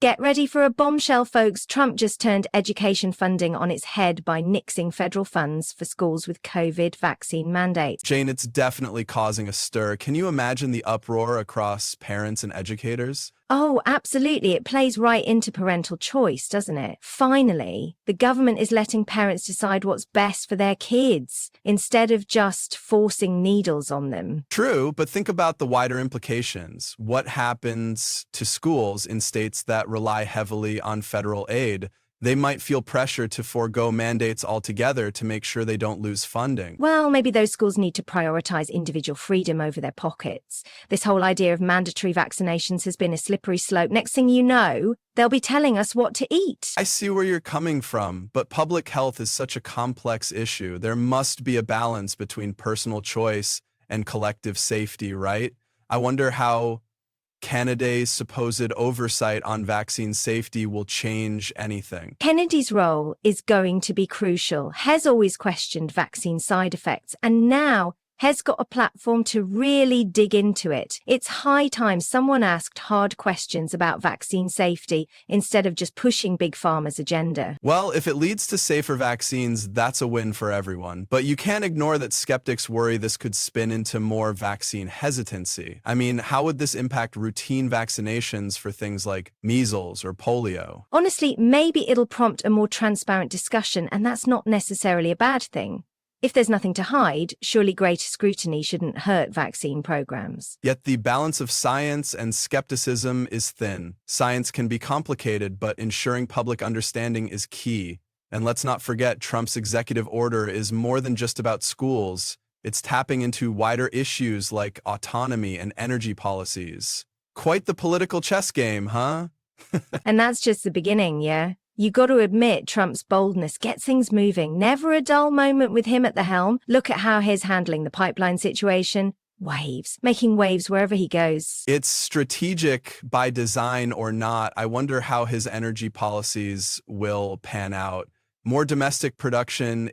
Get ready for a bombshell, folks. Trump just turned education funding on its head by nixing federal funds for schools with COVID vaccine mandates. Jane, it's definitely causing a stir. Can you imagine the uproar across parents and educators? Oh, absolutely. It plays right into parental choice, doesn't it? Finally, the government is letting parents decide what's best for their kids instead of just forcing needles on them. True, but think about the wider implications. What happens to schools in states that rely heavily on federal aid? They might feel pressure to forego mandates altogether to make sure they don't lose funding. Well, maybe those schools need to prioritize individual freedom over their pockets. This whole idea of mandatory vaccinations has been a slippery slope. Next thing you know, they'll be telling us what to eat. I see where you're coming from, but public health is such a complex issue. There must be a balance between personal choice and collective safety, right? I wonder how Canada's supposed oversight on vaccine safety will change anything. Kennedy's role is going to be crucial. Hez always questioned vaccine side effects, and now Hez got a platform to really dig into it. It's high time someone asked hard questions about vaccine safety instead of just pushing Big Pharma's agenda. Well, if it leads to safer vaccines, that's a win for everyone. But you can't ignore that skeptics worry this could spin into more vaccine hesitancy. I mean, how would this impact routine vaccinations for things like measles or polio? Honestly, maybe it'll prompt a more transparent discussion, and that's not necessarily a bad thing. If there's nothing to hide, surely greater scrutiny shouldn't hurt vaccine programs. Yet the balance of science and skepticism is thin. Science can be complicated, but ensuring public understanding is key. And let's not forget, Trump's executive order is more than just about schools. It's tapping into wider issues like autonomy and energy policies. Quite the political chess game, huh? And that's just the beginning, yeah? You got to admit Trump's boldness gets things moving. Never a dull moment with him at the helm. Look at how he's handling the pipeline situation. Waves, making waves wherever he goes. It's strategic by design or not. I wonder how his energy policies will pan out. More domestic production